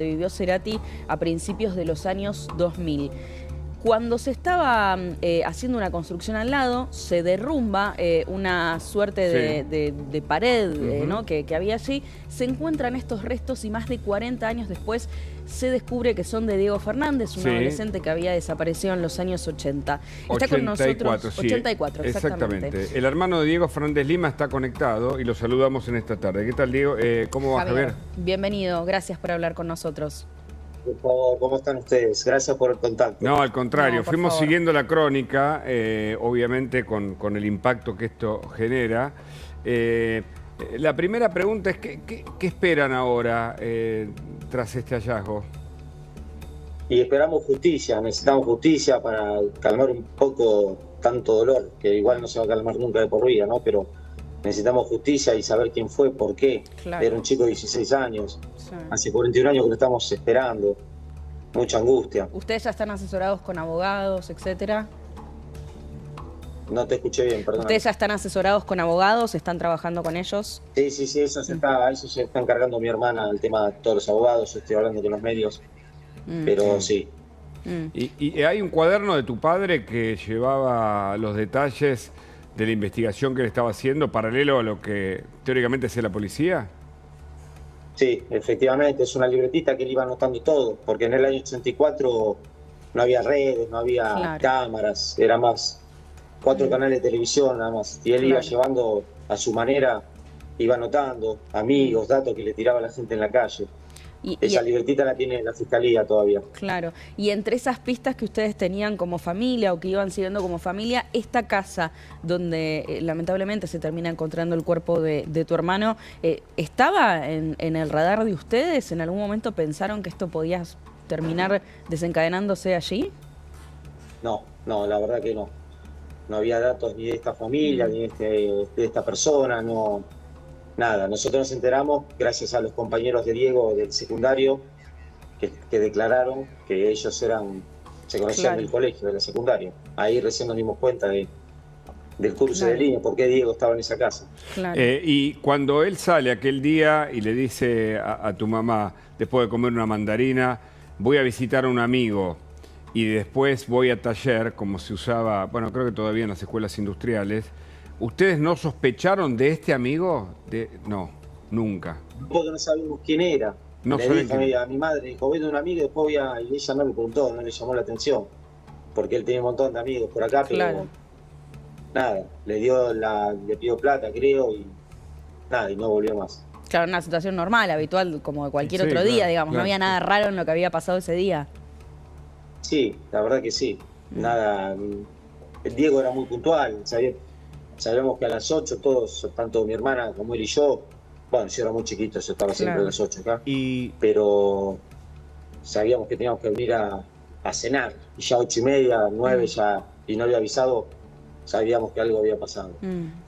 vivió Cerati a principios de los años 2000. Cuando se estaba haciendo una construcción al lado, se derrumba una suerte de pared ¿no? que había allí. Se encuentran estos restos y más de 40 años después se descubre que son de Diego Fernández, un adolescente que había desaparecido en los años 80. Está con nosotros... 84, exactamente. El hermano de Diego Fernández Lima está conectado y lo saludamos en esta tarde. ¿Qué tal, Diego? ¿Cómo va, Javier? Bienvenido, gracias por hablar con nosotros. Por favor, ¿cómo están ustedes? Gracias por el contacto. No, al contrario, fuimos siguiendo la crónica, obviamente con el impacto que esto genera. La primera pregunta es, ¿qué esperan ahora tras este hallazgo? Y esperamos justicia, necesitamos justicia para calmar un poco tanto dolor, que igual no se va a calmar nunca de por vida, ¿no? Pero necesitamos justicia y saber quién fue, por qué. Claro. Era un chico de 16 años, hace 41 años que lo estamos esperando, mucha angustia. ¿Ustedes ya están asesorados con abogados, etcétera? No te escuché bien, perdón. ¿Ustedes ya están asesorados con abogados? ¿Están trabajando con ellos? Sí, eso se está encargando mi hermana, el tema de todos los abogados, estoy hablando con los medios, pero sí. ¿Y hay un cuaderno de tu padre que llevaba los detalles de la investigación que él estaba haciendo, paralelo a lo que teóricamente hacía la policía? Sí, efectivamente, es una libretita que él iba anotando todo, porque en el año 84 no había redes, no había cámaras, era más 4 canales de televisión nada más, y él iba llevando a su manera, iba anotando amigos, datos que le tiraba la gente en la calle. Esa libretita la tiene la fiscalía todavía. Claro. Y entre esas pistas que ustedes tenían como familia o que iban siguiendo como familia, esta casa donde lamentablemente se termina encontrando el cuerpo de tu hermano, ¿estaba en el radar de ustedes? ¿En algún momento pensaron que esto podía terminar desencadenándose allí? No, la verdad que no. No había datos ni de esta familia, ni de esta persona, no. Nada, nosotros nos enteramos gracias a los compañeros de Diego del secundario que declararon que ellos se conocían del colegio, de la secundaria. Ahí recién nos dimos cuenta del curso de línea, por qué Diego estaba en esa casa. Y cuando él sale aquel día y le dice a tu mamá, después de comer una mandarina, voy a visitar a un amigo y después voy a taller, como se usaba, bueno, creo que todavía en las escuelas industriales, ¿ustedes no sospecharon de este amigo? No, nunca. Porque no sabíamos quién era. No le dije a mi madre, dijo, voy de un amigo y después voy a... Y ella no me preguntó, no le llamó la atención. Porque él tenía un montón de amigos por acá, pero nada, le pidió plata, creo, y nada, y no volvió más. Claro, una situación normal, habitual, como de cualquier otro día, digamos. No había nada raro en lo que había pasado ese día. Sí, la verdad que sí. Nada, el Diego era muy puntual, sabíamos que a las 8 todos, tanto mi hermana como él y yo, bueno, yo era muy chiquito, yo estaba siempre a las 8 acá, pero sabíamos que teníamos que venir a cenar, y ya 8:30, 9 ya, y no había avisado, sabíamos que algo había pasado.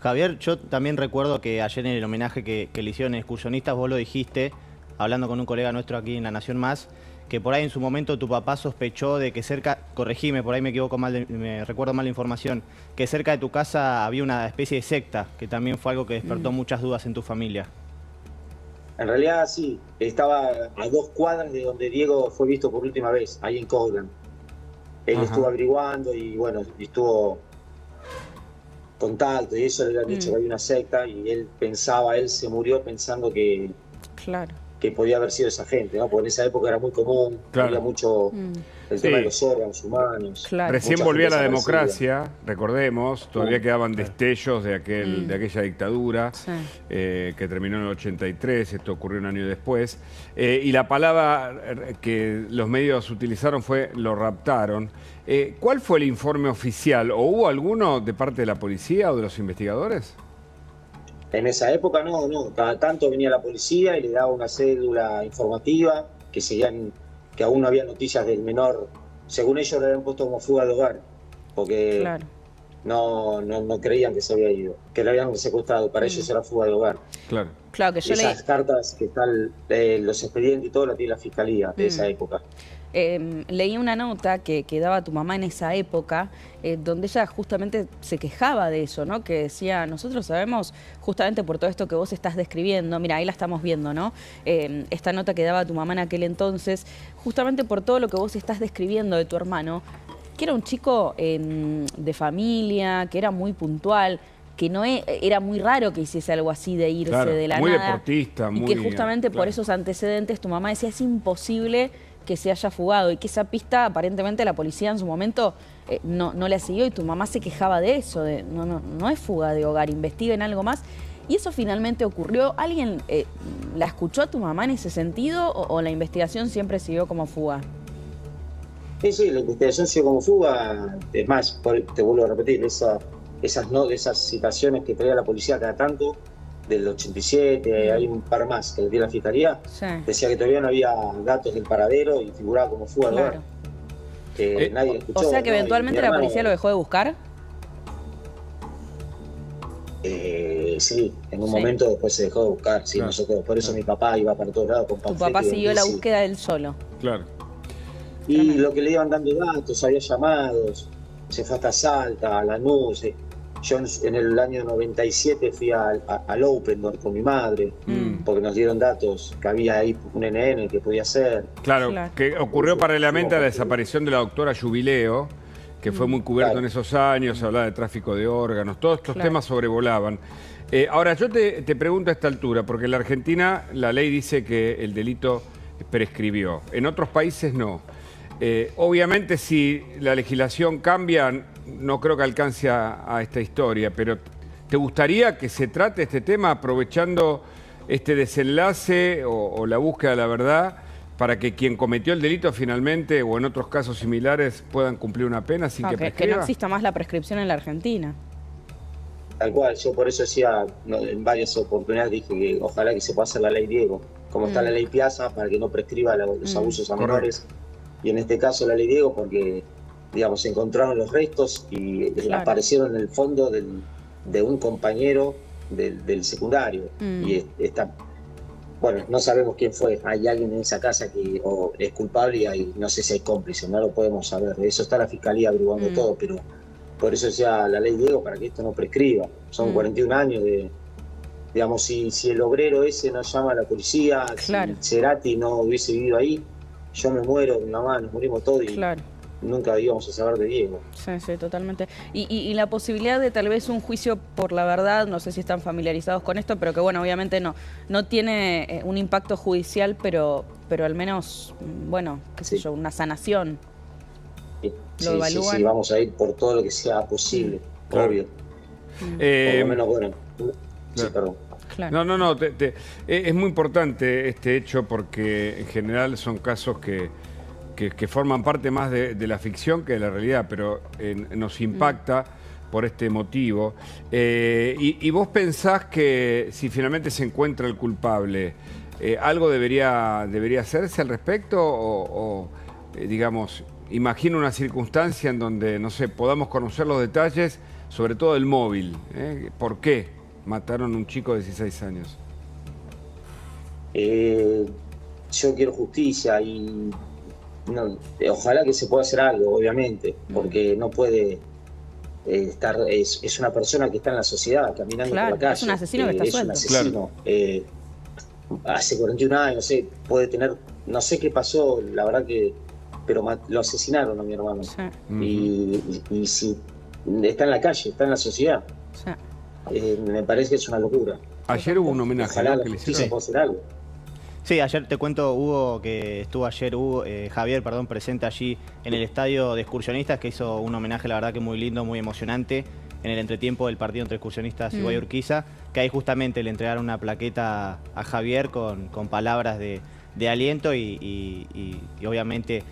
Javier, yo también recuerdo que ayer en el homenaje que le hicieron en Excursionistas, vos lo dijiste, hablando con un colega nuestro aquí en La Nación Más, que por ahí en su momento tu papá sospechó de que cerca, corregime, por ahí me equivoco mal, me recuerdo mal la información, que cerca de tu casa había una especie de secta, que también fue algo que despertó muchas dudas en tu familia. En realidad sí, estaba a 2 cuadras de donde Diego fue visto por última vez, ahí en Coglan. Él estuvo averiguando y bueno, estuvo contacto y eso le habían dicho que había una secta y él se murió pensando que podía haber sido esa gente, ¿no? Porque en esa época era muy común, había mucho el tema de los órganos humanos. Recién volvía la democracia, recordemos, todavía quedaban destellos de aquella dictadura que terminó en el 83, esto ocurrió un año después, y la palabra que los medios utilizaron fue lo raptaron. ¿Cuál fue el informe oficial? ¿O hubo alguno de parte de la policía o de los investigadores? En esa época no, cada tanto venía la policía y le daba una cédula informativa que aún no había noticias del menor, según ellos le habían puesto como fuga de hogar, porque no creían que se había ido, que lo habían secuestrado. Para ellos era fuga de hogar. Claro. Claro, que yo Esas cartas que están, los expedientes y todo, la tiene la fiscalía de esa época. Leí una nota que daba tu mamá en esa época, donde ella justamente se quejaba de eso, ¿no? Que decía, nosotros sabemos, justamente por todo esto que vos estás describiendo, mira, ahí la estamos viendo, ¿no? Esta nota que daba tu mamá en aquel entonces, justamente por todo lo que vos estás describiendo de tu hermano, que era un chico de familia, que era muy puntual, que no era muy raro que hiciese algo así de irse de la muy nada. Deportista, y que justamente por esos antecedentes tu mamá decía, es imposible que se haya fugado, y que esa pista aparentemente la policía en su momento no la siguió, y tu mamá se quejaba de eso, de no es fuga de hogar, investiguen algo más. Y eso finalmente ocurrió. ¿Alguien la escuchó a tu mamá en ese sentido o la investigación siempre siguió como fuga? Sí, la investigación siguió como fuga. Es más, te vuelvo a repetir, esas citaciones que traía la policía cada tanto, del 87, hay un par más que le dio la fiscalía, decía que todavía no había datos del paradero y figuraba como fuga de hogar. Nadie lo escuchó. O sea que eventualmente la policía lo dejó de buscar. Sí, en un momento después se dejó de buscar. Sí, nosotros, por eso mi papá iba para todos lados con tu papá siguió la búsqueda él solo. Claro. Y lo que le iban dando datos, había llamados, se fue hasta Salta, a Lanús. Yo en el año 97 fui al Open Door con mi madre, porque nos dieron datos que había ahí un NN que podía ser. Claro, que ocurrió paralelamente a la desaparición de la doctora Jubileo, que fue muy cubierto en esos años, hablaba de tráfico de órganos, todos estos temas sobrevolaban. Ahora, yo te pregunto a esta altura, porque en la Argentina la ley dice que el delito prescribió, en otros países no. Obviamente si la legislación cambia, no creo que alcance a esta historia, pero ¿te gustaría que se trate este tema aprovechando este desenlace o la búsqueda de la verdad para que quien cometió el delito finalmente o en otros casos similares puedan cumplir una pena sin que prescriba? Que no exista más la prescripción en la Argentina. Tal cual, yo por eso decía, en varias oportunidades dije que ojalá que se pueda hacer la ley Diego, como está la ley Piazza, para que no prescriba los abusos a menores. Y en este caso la ley Diego porque, digamos, se encontraron los restos y aparecieron en el fondo de un compañero del secundario. Y bueno, no sabemos quién fue. Hay alguien en esa casa que es culpable y no sé si hay cómplices, no lo podemos saber. De eso está la fiscalía averiguando todo, pero por eso decía la ley Diego, para que esto no prescriba. Son 41 años de... Digamos, si el obrero ese no llama a la policía, si Cerati no hubiese vivido ahí, yo me muero, mi mamá, nos morimos todos y nunca íbamos a saber de Diego. Sí, totalmente. Y la posibilidad de tal vez un juicio por la verdad, no sé si están familiarizados con esto, pero que bueno, obviamente no tiene un impacto judicial, pero al menos, bueno, qué sé yo, una sanación. ¿Lo evalúan? Sí, vamos a ir por todo lo que sea posible, obvio. Por lo menos, bueno. Sí, perdón. Claro. No, es muy importante este hecho porque en general son casos que forman parte más de la ficción que de la realidad, pero nos impacta por este motivo. Y vos pensás que si finalmente se encuentra el culpable, ¿algo debería hacerse al respecto? O digamos, imagino una circunstancia en donde, no sé, podamos conocer los detalles, sobre todo el móvil. ¿Por qué mataron a un chico de 16 años? Yo quiero justicia y ojalá que se pueda hacer algo, obviamente, porque no puede estar... Es una persona que está en la sociedad, caminando por la calle. Es un asesino que está suelto. Es un asesino. Hace 41 años, no sé, puede tener... No sé qué pasó, la verdad que... Pero lo asesinaron a mi hermano. Y si está en la calle, está en la sociedad. Me parece que es una locura. Ayer hubo un homenaje. Ojalá la justicia pueda hacer algo. Sí, ayer te cuento, Hugo, que estuvo ayer, Javier, presente allí en el estadio de excursionistas, que hizo un homenaje, la verdad que muy lindo, muy emocionante, en el entretiempo del partido entre excursionistas y Guayurquiza, que ahí justamente le entregaron una plaqueta a Javier con palabras de aliento y obviamente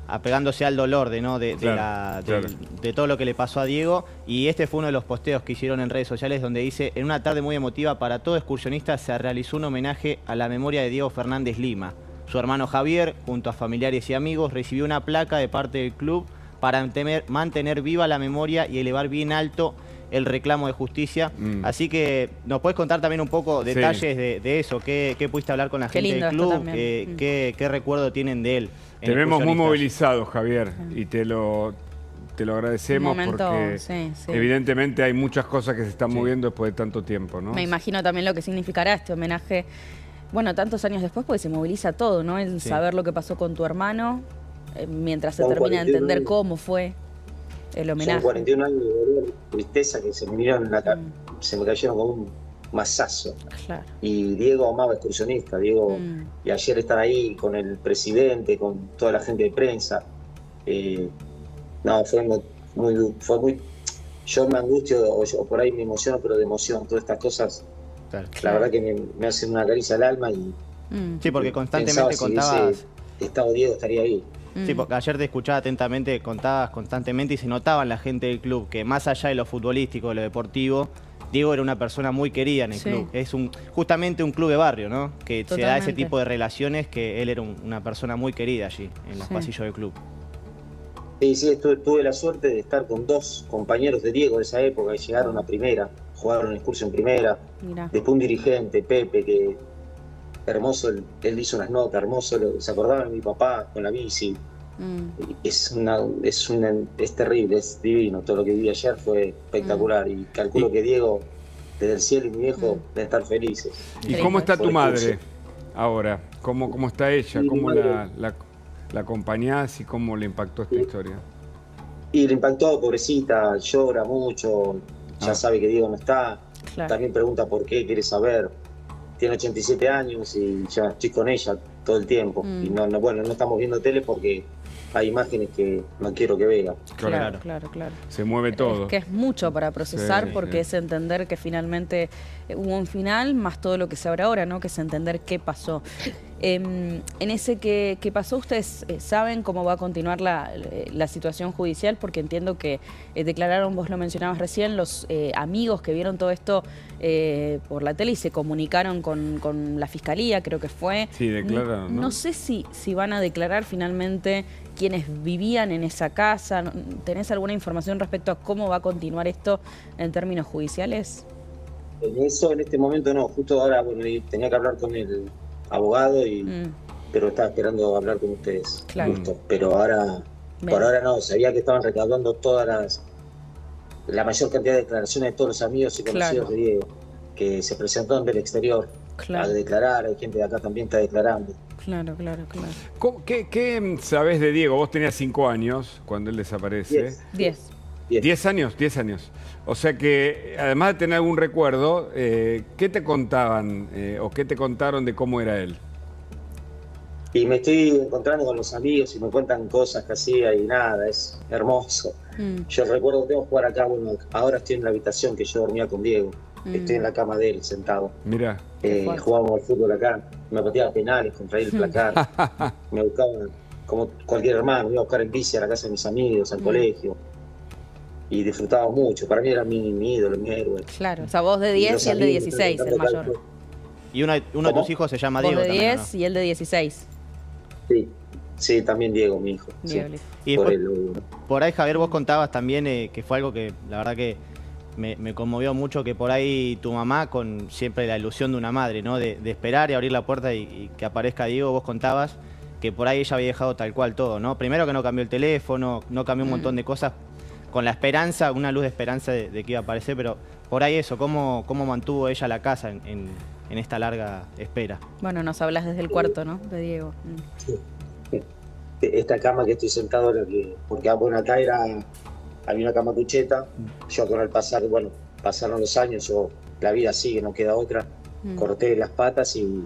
apegándose al dolor de todo lo que le pasó a Diego. Y este fue uno de los posteos que hicieron en redes sociales, donde dice: en una tarde muy emotiva para todo excursionista se realizó un homenaje a la memoria de Diego Fernández Lima. Su hermano Javier, junto a familiares y amigos, recibió una placa de parte del club para mantener viva la memoria y elevar bien alto el reclamo de justicia. Así que nos puedes contar también un poco detalles de eso, qué pudiste hablar con la gente del club, qué recuerdo tienen de él. Te vemos muy movilizado, Javier, y te lo agradecemos porque evidentemente hay muchas cosas que se están moviendo después de tanto tiempo, ¿no? Me imagino también lo que significará este homenaje, bueno, tantos años después, porque se moviliza todo, ¿no? El saber lo que pasó con tu hermano, mientras se termina de entender cómo fue el homenaje. Son 41 años de dolor, tristeza que se me vinieron en la cara, se me cayeron como un mazazo. Claro. Y Diego amaba excursionista, Diego, y ayer estar ahí con el presidente, con toda la gente de prensa, no, fue muy, yo me angustio o por ahí me emociono, pero de emoción, todas estas cosas, la verdad que me hacen una caricia al alma y sí, porque constantemente contabas. Si estado Diego estaría ahí. Sí, porque ayer te escuchaba atentamente, contabas constantemente y se notaba en la gente del club que más allá de lo futbolístico, de lo deportivo, Diego era una persona muy querida en el club. Es justamente un club de barrio, ¿no? Que se da ese tipo de relaciones, que él era una persona muy querida allí, en los pasillos del club. Sí, tuve la suerte de estar con 2 compañeros de Diego de esa época que llegaron a primera, jugaron en excursión en primera. Mirá. Después un dirigente, Pepe, que hermoso, él hizo unas notas, hermoso, se acordaba de mi papá con la bici. Es terrible, es divino. Todo lo que vi ayer fue espectacular y calculo que Diego, desde el cielo y mi viejo, deben estar felices. ¿Y cómo está tu madre ahora? ¿Cómo está ella? ¿Cómo la acompañás y cómo le impactó esta historia? Y le impactó, pobrecita, llora mucho, ya sabe que Diego no está, también pregunta por qué, quiere saber. Tiene 87 años y ya estoy con ella todo el tiempo. Y no estamos viendo tele porque hay imágenes que no quiero que vea. Claro. Se mueve todo. Es que es mucho para procesar porque es entender que finalmente hubo un final, más todo lo que se abre ahora, ¿no? Que es entender qué pasó. En ese que pasó, ¿ustedes saben cómo va a continuar la situación judicial? Porque entiendo que declararon, vos lo mencionabas recién, los amigos que vieron todo esto por la tele y se comunicaron con la fiscalía, creo que fue. Sí, declararon, ¿no? No sé si van a declarar finalmente quienes vivían en esa casa. ¿Tenés alguna información respecto a cómo va a continuar esto en términos judiciales? En este momento no, justo ahora tenía que hablar con el abogado, pero estaba esperando hablar con ustedes. Claro. Justo. Pero por ahora no, sabía que estaban recaudando la mayor cantidad de declaraciones de todos los amigos y conocidos de Diego, que se presentaron del exterior a declarar, hay gente de acá también está declarando. Claro. ¿Qué sabés de Diego? Vos tenías 5 años cuando él desaparece. 10. 10 años. O sea que, además de tener algún recuerdo, ¿qué te contaban o qué te contaron de cómo era él? Y me estoy encontrando con los amigos y me cuentan cosas que hacía y nada, es hermoso. Yo recuerdo que tengo que jugar acá, ahora estoy en la habitación que yo dormía con Diego. Estoy en la cama de él, sentado. Mirá. Jugábamos al fútbol acá, me pateaba penales, contraía el placar. Me buscaba, como cualquier hermano, me iba a buscar en bici a la casa de mis amigos, al colegio. Y disfrutaba mucho, para mí era mi ídolo, mi héroe. Claro, o sea, vos de 10 y él de 16, el mayor. Y uno de tus hijos se llama Diego también, vos de 10 y él de 16. Sí, también Diego, mi hijo. Diego. Sí. Y por ahí, Javier, vos contabas también que fue algo que la verdad que me conmovió mucho, que por ahí tu mamá, con siempre la ilusión de una madre, ¿no? De esperar y abrir la puerta y que aparezca Diego, vos contabas que por ahí ella había dejado tal cual todo, ¿no? Primero que no cambió el teléfono, no cambió un montón de cosas, con la esperanza, una luz de esperanza de que iba a aparecer, pero por ahí eso, ¿cómo mantuvo ella la casa en esta larga espera? Bueno, nos hablas desde el cuarto, ¿no? De Diego. Sí. Esta cama que estoy sentado, porque acá había una cama cucheta, yo con el pasaron los años, la vida sigue, no queda otra, corté las patas y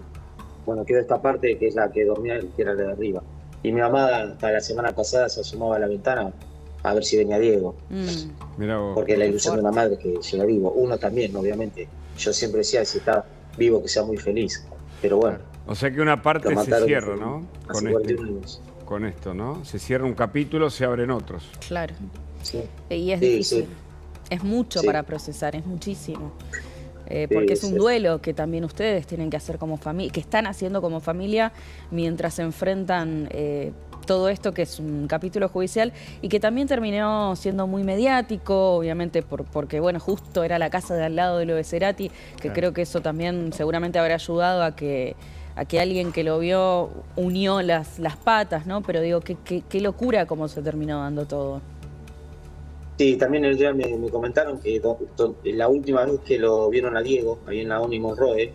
quedó esta parte que es la que dormía él, que era la de arriba. Y mi mamá hasta la semana pasada se asomaba a la ventana a ver si venía Diego. Mirá vos. Porque la ilusión de una madre es que llega vivo, uno también, obviamente. Yo siempre decía, si está vivo, que sea muy feliz, pero bueno. O sea que una parte se cierra, ¿no? Con esto, ¿no? Se cierra un capítulo, se abren otros. Claro. Sí. Y es difícil. Sí. Es mucho para procesar, es muchísimo. Porque es un duelo que también ustedes tienen que hacer como familia, que están haciendo como familia mientras se enfrentan todo esto que es un capítulo judicial y que también terminó siendo muy mediático, obviamente porque bueno, justo era la casa de al lado de lo de Cerati, que creo que eso también seguramente habrá ayudado a que alguien que lo vio unió las patas, ¿no? Pero digo, qué locura cómo se terminó dando todo. Sí, también el día me comentaron que la última vez que lo vieron a Diego, ahí en la Uni Monroe,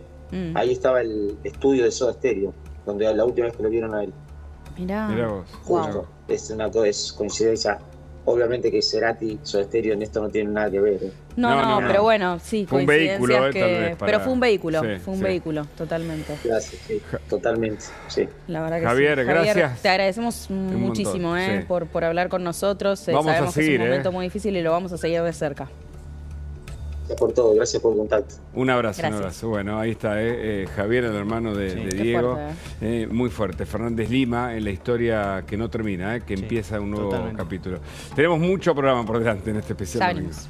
ahí estaba el estudio de Soda Stereo, donde la última vez que lo vieron a él. Mirá vos. Justo, wow. Es coincidencia. Obviamente que Cerati, Soda Stereo en esto no tienen nada que ver. No, pero bueno, sí, fue un vehículo, tal vez para... Pero fue un vehículo, sí, vehículo, totalmente. Gracias, sí, totalmente, sí. La verdad que Javier, sí. gracias. Te agradecemos muchísimo sí. por hablar con nosotros. Vamos Sabemos a seguir, que es un momento muy difícil y lo vamos a seguir de cerca. Gracias por todo, gracias por el contacto. Un abrazo, Gracias. un abrazo. Bueno, ahí está Javier, el hermano de Diego. Fuerte, muy fuerte. Fernández Lima en la historia que no termina, que empieza un nuevo capítulo. Tenemos mucho programa por delante en este especial. Ya venimos.